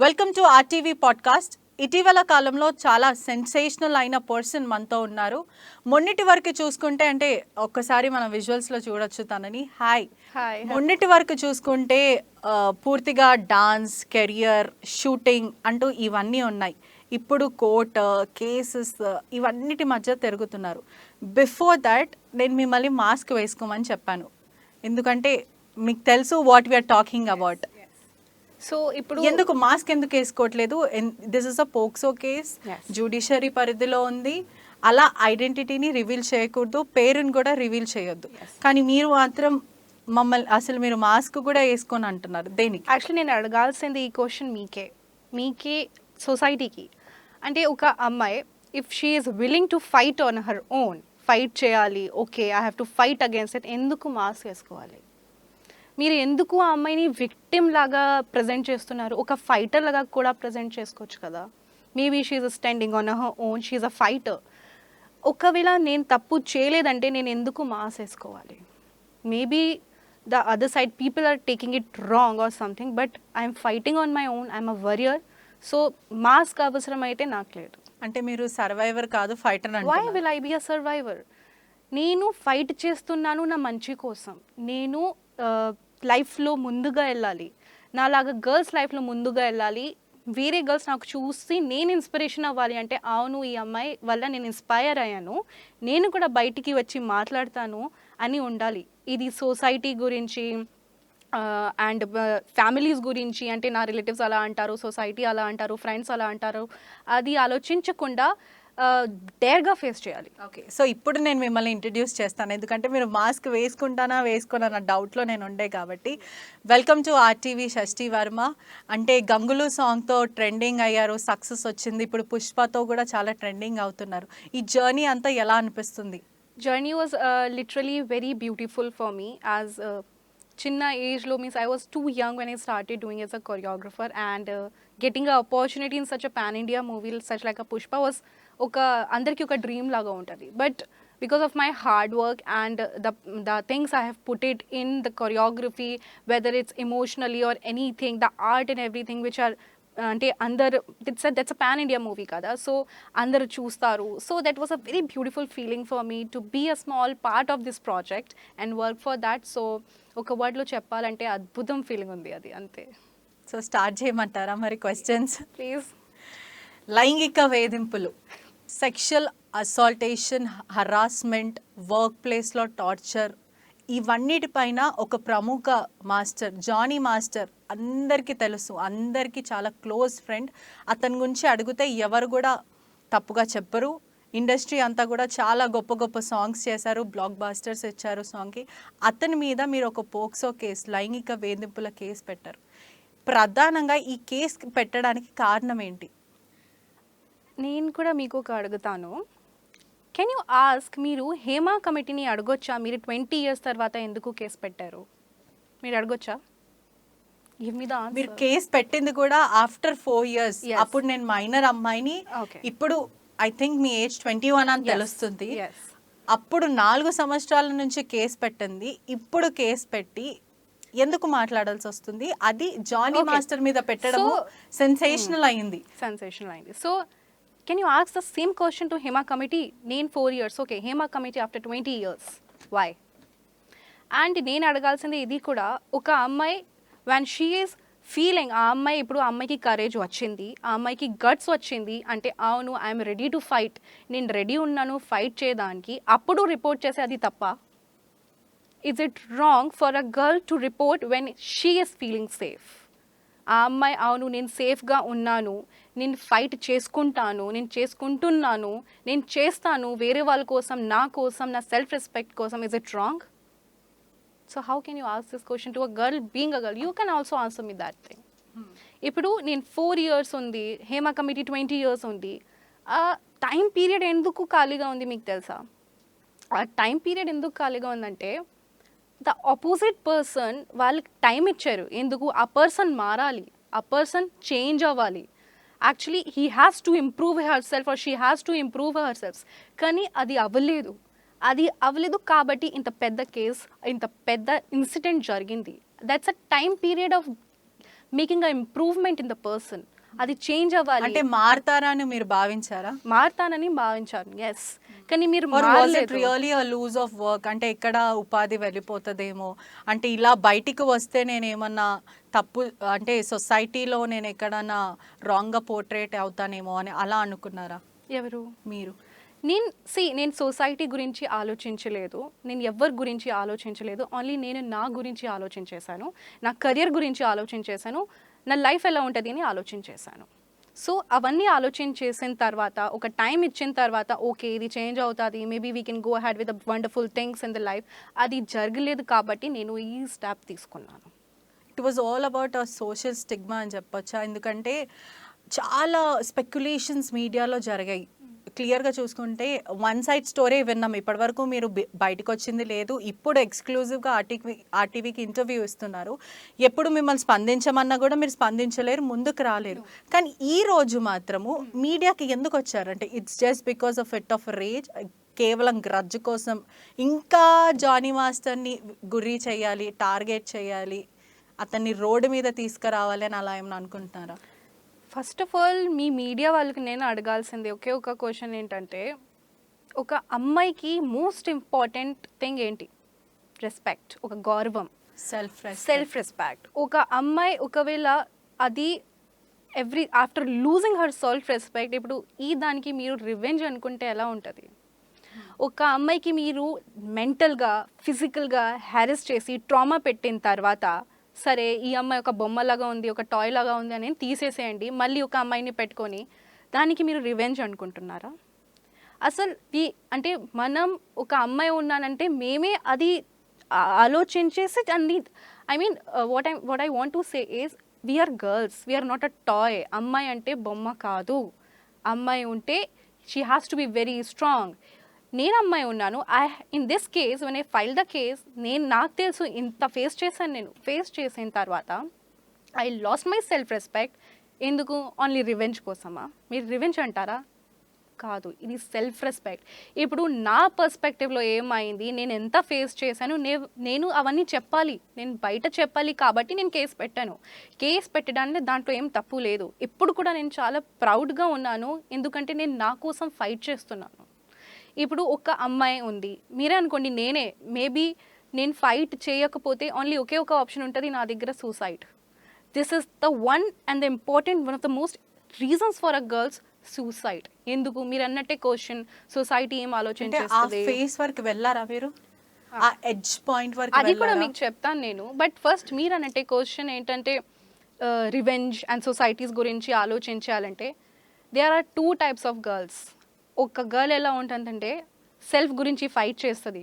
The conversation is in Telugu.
Welcome to RTV podcast. ఇటీవల కాలంలో చాలా సెన్సేషనల్ అయిన పర్సన్ మనతో ఉన్నారు. మొన్నటి వరకు చూసుకుంటే అంటే ఒక్కసారి మనం విజువల్స్లో చూడొచ్చు తనని. హాయ్. మొన్నటి వరకు చూసుకుంటే పూర్తిగా డాన్స్, కెరియర్, షూటింగ్ అంటూ ఇవన్నీ ఉన్నాయి. ఇప్పుడు కోర్ట్ కేసెస్ ఇవన్నిటి మధ్య తిరుగుతున్నారు. బిఫోర్ దట్ నేను మిమ్మల్ని మాస్క్ వేసుకోమని చెప్పాను, ఎందుకంటే మీకు తెలుసు what we are talking about. So ఇప్పుడు ఎందుకు మాస్క్ ఎందుకు వేసుకోవట్లేదు? This is a POCSO case, judiciary పరిధిలో ఉంది. అలా ఐడెంటిటీని రివీల్ చేయకూడదు, పేరుని కూడా రివీల్ చేయొద్దు. కానీ మీరు మాత్రం మమ్మల్ని అసలు మీరు మాస్క్ కూడా వేసుకొని అంటున్నారు. దేనికి? యాక్చువల్లీ నేను అడగాల్సింది ఈ క్వశ్చన్ మీకే సొసైటీకి. అంటే ఒక అమ్మాయి if she is willing to fight on her own, fight చేయాలి, okay I have to fight against it, ఎందుకు మాస్క్ వేసుకోవాలి? మీరు ఎందుకు ఆ అమ్మాయిని విక్టిమ్ లాగా ప్రజెంట్ చేస్తున్నారు? ఒక ఫైటర్ లాగా కూడా ప్రజెంట్ చేసుకోవచ్చు కదా. Maybe she's standing on her own, she's a fighter. ఒకవేళ నేను తప్పు చేయలేదంటే నేను ఎందుకు మాస్క్ వేసుకోవాలి? Maybe the other side people are taking it wrong or something, but I'm fighting on my own, I'm a warrior. So mask అవసరం అయితే నాకు లేదు. అంటే మీరు సర్వైవర్ కాదు, ఫైటర్ అంటే. Why will I be a survivor? నేను ఫైట్ చేస్తున్నాను నా మంచి కోసం. నేను లైఫ్లో ముందుగా వెళ్ళాలి, నాలాగా గర్ల్స్ లైఫ్లో ముందుగా వెళ్ళాలి. వేరే గర్ల్స్ నాకు చూసి నేను ఇన్స్పిరేషన్ అవ్వాలి అంటే, అవును ఈ అమ్మాయి వల్ల నేను ఇన్స్పైర్ అయ్యాను, నేను కూడా బయటికి వచ్చి మాట్లాడతాను అని ఉండాలి. ఇది సొసైటీ గురించి అండ్ ఫ్యామిలీస్ గురించి, అంటే నా రిలేటివ్స్ అలా అంటారు, సొసైటీ అలా అంటారు, ఫ్రెండ్స్ అలా అంటారు, అది ఆలోచించకుండా డేర్గా ఫేస్ చేయాలి. ఓకే, సో ఇప్పుడు నేను మిమ్మల్ని ఇంట్రడ్యూస్ చేస్తాను, ఎందుకంటే మీరు మాస్క్ వేసుకోనన్న డౌట్లో నేను ఉండే కాబట్టి. వెల్కమ్ టు ఆర్టీవీ షష్ఠి వర్మ. అంటే గంగులు సాంగ్తో ట్రెండింగ్ అయ్యారు, సక్సెస్ వచ్చింది. ఇప్పుడు పుష్పతో కూడా చాలా ట్రెండింగ్ అవుతున్నారు. ఈ జర్నీ అంతా ఎలా అనిపిస్తుంది? Journey was literally very beautiful for me. As చిన్న ఏజ్లో means I was two young when I started doing as a choreographer, and getting a opportunity in such a pan India movie such like a Pushpa was అందరికీ ఒక డ్రీమ్ లాగా ఉంటుంది. But because of my hard work and the things I have put it in the choreography, whether it's emotionally or anything, the art and everything which are, అంటే అందరు that's a pan India movie కదా, సో అందరు చూస్తారు. So that was a very beautiful feeling for me to be a small part of this project and work for that. సో ఒక వర్డ్లో చెప్పాలంటే అద్భుతం ఫీలింగ్ ఉంది అది, అంతే. సో స్టార్ట్ చేయమంటారా మరి క్వశ్చన్స్? ప్లీజ్. లైంగిక వేధింపులు, సెక్షువల్ అసాల్టేషన్, హరాస్మెంట్, వర్క్ ప్లేస్లో టార్చర్, ఇవన్నిటిపైన ఒక ప్రముఖ మాస్టర్ జానీ మాస్టర్ అందరికీ తెలుసు, అందరికీ చాలా క్లోజ్ ఫ్రెండ్. అతని గురించి అడిగితే ఎవరు కూడా తప్పుగా చెప్పరు. ఇండస్ట్రీ అంతా కూడా చాలా గొప్ప గొప్ప సాంగ్స్ చేశారు, బ్లాక్ బాస్టర్స్ ఇచ్చారు సాంగ్కి. అతని మీద మీరు ఒక పోక్సో కేసు, లైంగిక వేధింపుల కేసు పెట్టారు. ప్రధానంగా ఈ కేసు పెట్టడానికి కారణం ఏంటి? నేను కూడా మీకు ఒక అడుగుతాను. కెన్ యూ ఆస్క్, మీరు హేమా కమిటీని అడగొచ్చా మీరు 20 years తర్వాత ఎందుకు కేసు పెట్టారు? మీరు అడగొచ్చా? మీరు కేసు పెట్టింది కూడా ఆఫ్టర్ 4 years. అప్పుడు నేను మైనర్ అమ్మాయిని, ఇప్పుడు ఐ థింక్ మీ ఏజ్ 21 అని తెలుస్తుంది. అప్పుడు 4 సంవత్సరాల నుంచి కేసు పెట్టింది, ఇప్పుడు కేసు పెట్టి ఎందుకు మాట్లాడాల్సి వస్తుంది? అది జానీ మాస్టర్ మీద పెట్టడం సెన్సేషనల్ అయింది. So can you ask the same question to Hema committee? Name 4 years, okay, Hema committee after 20 years, why? And నేను అడగాల్సింది ఇది కూడా, ఒక అమ్మాయి when she is feeling, ఆ అమ్మాయి ఇప్పుడు ఆ అమ్మాయికి కరేజ్ వచ్చింది, ఆ అమ్మాయికి గట్స్ వచ్చింది అంటే, అవును ఐఎమ్ రెడీ టు ఫైట్, నేను రెడీ ఉన్నాను ఫైట్ చేయడానికి, అప్పుడు రిపోర్ట్ చేసే అది తప్ప? Is it wrong for a girl to report when she is feeling safe? ఆ అమ్మాయి అవును నేను సేఫ్గా ఉన్నాను, నేను ఫైట్ చేసుకుంటాను, నేను చేసుకుంటున్నాను, నేను చేస్తాను వేరే వాళ్ళ కోసం, నా కోసం, నా సెల్ఫ్ రెస్పెక్ట్ కోసం, is it wrong? So how can you ask this question to a girl being a girl? You can also answer me that thing. ఇప్పుడు నేను 4 years ఉంది, హేమా కమిటీ 20 years ఉంది, ఆ టైం పీరియడ్ ఎందుకు ఖాళీగా ఉంది మీకు తెలుసా? ఆ టైం పీరియడ్ ఎందుకు ఖాళీగా ఉందంటే, ద ఆపోజిట్ పర్సన్ వాళ్ళకి టైం ఇచ్చారు, ఎందుకు? ఆ పర్సన్ మారాలి, ఆ పర్సన్ చేంజ్ అవ్వాలి. Actually he has to improve her self or she has to improve her self. కానీ అది అవ్వలేదు కాబట్టి ఇంత పెద్ద కేస్, ఇంత పెద్ద ఇన్సిడెంట్ జరిగింది. That's a time period of making a improvement in the person. అది చేంజ్ అవ్వాలి. అంటే మారతారా అని మీరు భావించారా? మారుతానని భావించాను, ఎస్. కానీ మీరు Or was it మారలేదు. really a lose of work? అంటే ఎక్కడ ఉపాధి వెళ్ళిపోతుందేమో, అంటే ఇలా బయటికి వస్తే నేను ఏమన్నా తప్పు, అంటే సొసైటీలో నేను ఎక్కడన్నా రాంగ్గా పోర్ట్రేట్ అవుతానేమో అని అలా అనుకున్నారా ఎవరు? మీరు? నేను సొసైటీ గురించి ఆలోచించలేదు, నేను ఎవరి గురించి ఆలోచించలేదు. ఓన్లీ నేను నా గురించి ఆలోచించేశాను, నా కెరియర్ గురించి ఆలోచించేశాను, నా లైఫ్ ఎలా ఉంటుంది అని ఆలోచించేశాను. సో అవన్నీ ఆలోచించేసిన తర్వాత, ఒక టైం ఇచ్చిన తర్వాత, ఓకే ఇది చేంజ్ అవుతుంది, maybe we can go ahead with the wonderful things in the life. అది జరగలేదు కాబట్టి నేను ఈ స్టెప్ తీసుకున్నాను. It was all about a social stigma అని చెప్పొచ్చా? ఎందుకంటే చాలా స్పెక్యులేషన్స్ మీడియాలో జరిగాయి. క్లియర్గా చూసుకుంటే వన్ సైడ్ స్టోరీ విన్నాం. ఇప్పటివరకు మీరు బయటకు వచ్చింది లేదు. ఇప్పుడు ఎక్స్క్లూజివ్గా ఆర్టీవీకి ఇంటర్వ్యూ ఇస్తున్నారు. ఎప్పుడు మిమ్మల్ని స్పందించమన్నా కూడా మీరు స్పందించలేరు, ముందుకు రాలేరు. కానీ ఈ రోజు మాత్రము మీడియాకి ఎందుకు వచ్చారంటే it's just because of fit of rage, కేవలం గ్రడ్జ్ కోసం ఇంకా జానీ మాస్టర్ని గురి చేయాలి, టార్గెట్ చేయాలి, అతన్ని రోడ్డు మీద తీసుకురావాలి అని అలా ఏమైనా అనుకుంటున్నారా? First of all me media వాళ్ళకి నేను అడగాల్సింది ఒకే ఒక క్వశ్చన్ ఏంటంటే, ఒక అమ్మాయికి మోస్ట్ ఇంపార్టెంట్ థింగ్ ఏంటి? రెస్పెక్ట్, ఒక గౌరవం, సెల్ఫ్ రెస్పెక్ట్. ఒక అమ్మాయి ఒకవేళ అది after losing her self respect, ఇప్పుడు ఈ దానికి మీరు రివెంజ్ అనుకుంటే ఎలా ఉంటుంది? ఒక అమ్మాయికి మీరు మెంటల్గా, ఫిజికల్గా హ్యారెస్ చేసి ట్రామా పెట్టిన తర్వాత, సరే ఈ అమ్మాయి ఒక బొమ్మలాగా ఉంది, ఒక టాయ్ లాగా ఉంది అని తీసేసేయండి, మళ్ళీ ఒక అమ్మాయిని పెట్టుకొని దానికి మీరు రివెంజ్ అనుకుంటున్నారా? అసలు అంటే మనం ఒక అమ్మాయి ఉన్నానంటే మేమే అది ఆలోచించేసి అన్ని, I mean what I want to say is we are girls, we are not a toy. అమ్మాయి అంటే బొమ్మ కాదు. అమ్మాయి ఉంటే she has to be very strong. నేను అమ్మాయి ఉన్నాను. In this case when I file the case, నాకు తెలుసు ఇంత ఫేస్ చేశాను. నేను ఫేస్ చేసిన తర్వాత I lost my self respect. ఎందుకు? ఓన్లీ రివెంజ్ కోసమా? మీరు రివెంజ్ అంటారా? కాదు, ఇది సెల్ఫ్ రెస్పెక్ట్. ఇప్పుడు నా పర్స్పెక్టివ్లో ఏమైంది, నేను ఎంత ఫేస్ చేశాను, నేను అవన్నీ చెప్పాలి, నేను బయట చెప్పాలి కాబట్టి నేను కేసు పెట్టాను. కేసు పెట్టడానికి దాంట్లో ఏం తప్పు లేదు. ఇప్పుడు కూడా నేను చాలా ప్రౌడ్గా ఉన్నాను, ఎందుకంటే నేను నా కోసం ఫైట్ చేస్తున్నాను. ఇప్పుడు ఒక అమ్మాయి ఉంది, మీరే అనుకోండి, మేబీ నేను ఫైట్ చేయకపోతే ఓన్లీ ఒకే ఒక ఆప్షన్ ఉంటుంది నా దగ్గర, suicide. This is the one of the most reasons for a girls, suicide. ఎందుకు? మీరు అన్నట్టే క్వశ్చన్, సొసైటీ ఏం ఆలోచించేస్తుంది. ఫేస్ వరకు వెళ్ళారా మీరు? ఆ ఎడ్జ్ పాయింట్ వరకు అది కూడా మీకు చెప్తాను నేను. బట్ ఫస్ట్ మీరు అన్నట్టే క్వశ్చన్ ఏంటంటే, రివెంజ్ అండ్ సొసైటీస్ గురించి ఆలోచించాలంటే, there are 2 types of girls. ఒక గర్ల్ ఎలా ఉంటుందంటే సెల్ఫ్ గురించి ఫైట్ చేస్తుంది,